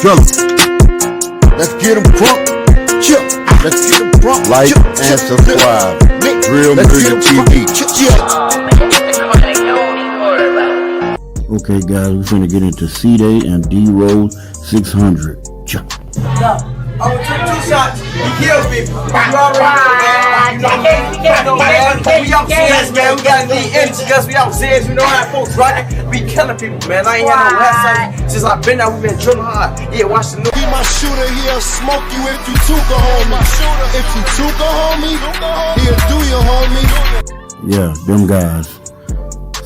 Drill 'em. Let's get 'em crunk. Chill. Let's get 'em crunk. Like and subscribe. Drill Music TV. Okay, guys, we're finna get into Cdai and Drose 600. Chill. I would take 2 shots. He kills me. You already know, man. We out Zeds, man. We got the energy because we out Zeds. You know how folks right? We killing people, man. I ain't had no last time since I've been out. We been drilling hard. Yeah, watch the news. Be my shooter, he'll smoke you if you took a homie. If you took a homie, he'll do you, homie. Yeah, them guys.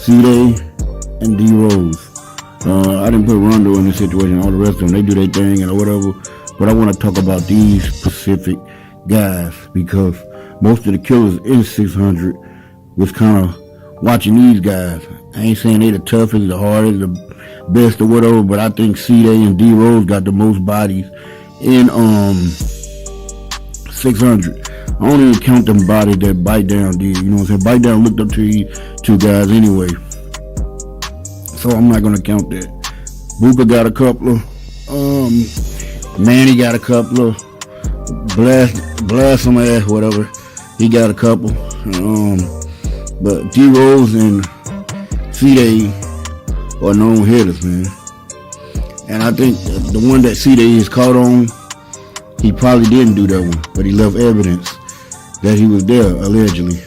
Cdai and Drose. I didn't put Rondo in this situation. All the rest of them, they do their thing and whatever. But I want to talk about these specific guys because most of the killers in 600 was kind of watching these guys. I ain't saying they the toughest, the hardest, the best or whatever, but I think Cdai and Drose got the most bodies in 600. I don't even count them bodies that Bite Down did. You know what I'm saying? Bite Down looked up to these 2 guys anyway, so I'm not gonna count that. Booker got a couple of. Manny got a couple of. Blast some ass, whatever. He got a couple. But Drose and Cdai are known hitters, man. And I think the one that Cdai is caught on, he probably didn't do that one, but he left evidence that he was there, allegedly.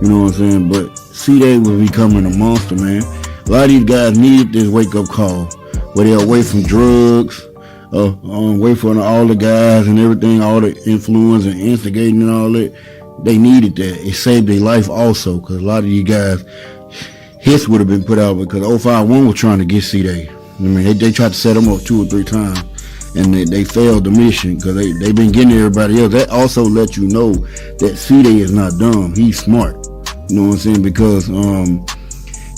You know what I'm saying? But Cdai was becoming a monster, man. A lot of these guys needed this wake-up call, where they're away from drugs, away from all the guys and everything, all the influence and instigating and all that. They needed that. It saved their life also, because a lot of you guys, hits would have been put out because 051 was trying to get Cdai. I mean, they tried to set him up 2 or 3 times, and they failed the mission because they been getting everybody else. That also let you know that Cdai is not dumb. He's smart. You know what I'm saying? Because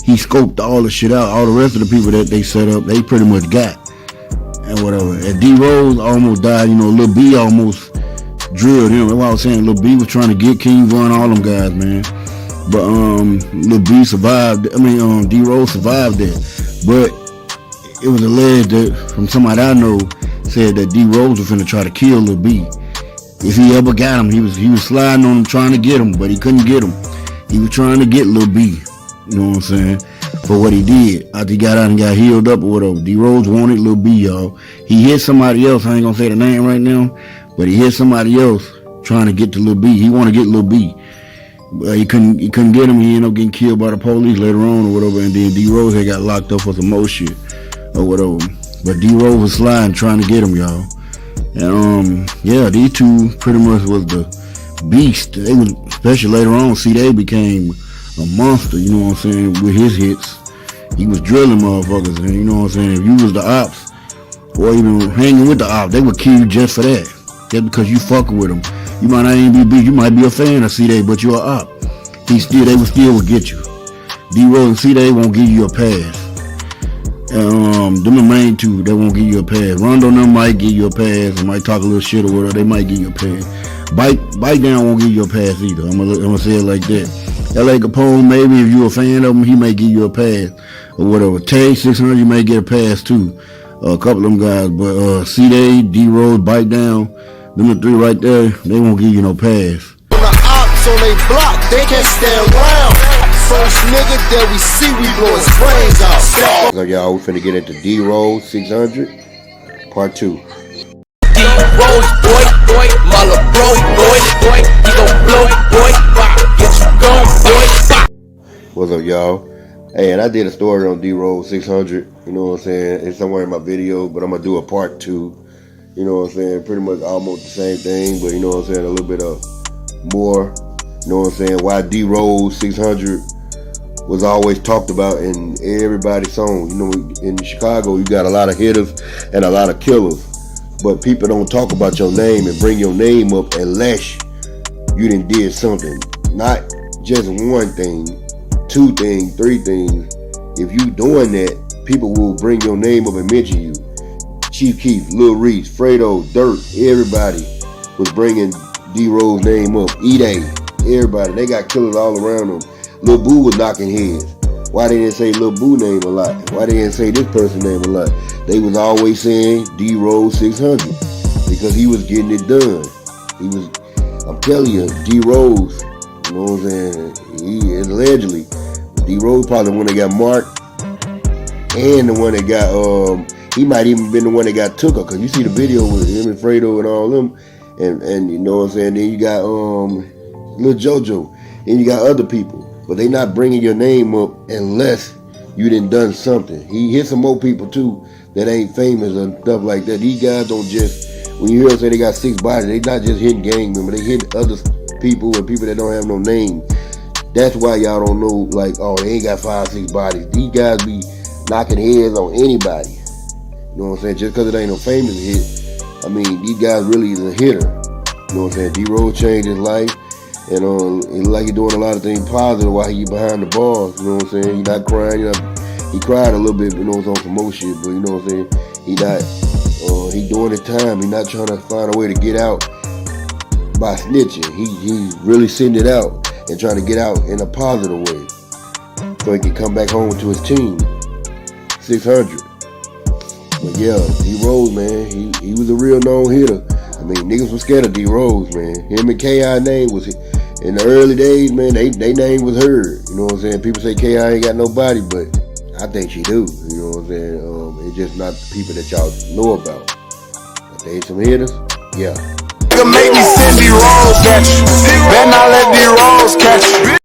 he scoped all the shit out. All the rest of the people that they set up, they pretty much got. And whatever. And Drose almost died. You know, Lil B almost drilled him. That's why I was saying Lil B was trying to get King Von, all them guys, man. But Lil B survived. I mean, Drose survived that. But it was alleged that from somebody I know said that Drose was finna try to kill Lil B. If he ever got him, he was sliding on him trying to get him, but he couldn't get him. He was trying to get Lil B. You know what I'm saying? For what he did. After he got out and got healed up or whatever. Drose wanted Lil B, y'all. He hit somebody else. I ain't gonna say the name right now, but he hit somebody else trying to get to Lil B. He wanted to get Lil B. But he couldn't get him. He ended up getting killed by the police later on or whatever. And then Drose had got locked up for some more shit or whatever. But Drose was sliding trying to get him, y'all. And yeah, these 2 pretty much was the beast. They was, especially later on, Cdai became a monster, you know what I'm saying, with his hits. He was drilling motherfuckers, and you know what I'm saying, if you was the ops, or even hanging with the ops, they would kill you just for that. Just because you fucking with them. You might not even be big, you might be a fan of Cdai, but you're an op. They still would get you. Drose and Cdai won't give you a pass. Them the main 2, they won't give you a pass. Rondo and them might give you a pass, they might talk a little shit or whatever, they might give you a pass. Bite Down won't give you a pass either. I'm gonna say it like that. L.A. Capone, maybe if you're a fan of him, he may give you a pass or whatever. Tay 600, you may get a pass too. A couple of them guys, but Cdai, Drose, Bite Down, them the 3 right there, they won't give you no pass. On the ops on they block, they can't stand around. First nigga that we see, we blow his brains out. So y'all, we finna get into Drose 600, part 2. Drose, boy, mother boy, he gon' blow, boy, get you gone, boy. What's up, y'all? Hey, and I did a story on Drose 600, you know what I'm saying? It's somewhere in my video, but I'm gonna do a part 2. You know what I'm saying? Pretty much almost the same thing, but you know what I'm saying? A little bit of more, you know what I'm saying? Why Drose 600 was always talked about in everybody's song. You know, in Chicago, you got a lot of hitters and a lot of killers. But people don't talk about your name and bring your name up unless you done did something. Not just one thing, 2 things, 3 things. If you doing that, people will bring your name up and mention you. Chief Keef, Lil Reese, Fredo, Dirt, everybody was bringing D-Rose's name up. Cdai, everybody. They got killers all around them. Lil Boo was knocking heads. Why they didn't say Lil Boo name a lot? Why they didn't say this person's name a lot? They was always saying D-Rose 600 because he was getting it done. He was, I'm telling you, D-Rose, you know what I'm saying? He is allegedly, D-Rose probably the one that got marked and the one that got, he might even been the one that got took her, because you see the video with him and Fredo and all them, and you know what I'm saying? Then you got Lil JoJo, then you got other people. But they not bringing your name up unless you done something. He hit some more people too that ain't famous and stuff like that. These guys don't just, when you hear them say they got 6 bodies, they not just hitting gang members, they hit other people and people that don't have no name. That's why y'all don't know, like, oh, they ain't got 5, 6 bodies. These guys be knocking heads on anybody. You know what I'm saying? Just because it ain't no famous hit. I mean, these guys really is a hitter. You know what I'm saying? D-Rose changed his life. And it like he's doing a lot of things positive while he behind the bars, you know what I'm saying? He not crying, you know, he cried a little bit, you know, on some more shit, but you know what I'm saying? He not, he doing his time. He not trying to find a way to get out by snitching. He's really sitting it out and trying to get out in a positive way so he can come back home to his team. 600. But yeah, D-Rose, man, he was a real known hitter. I mean, niggas was scared of D-Rose, man. Him and K.I. name was, in the early days, man, they name was heard. You know what I'm saying? People say K.I. ain't got nobody, but I think she do. You know what I'm saying? It's just not the people that y'all know about. But they some hitters, yeah. Make me send D-Rose catch. Better not let D-Rose catch.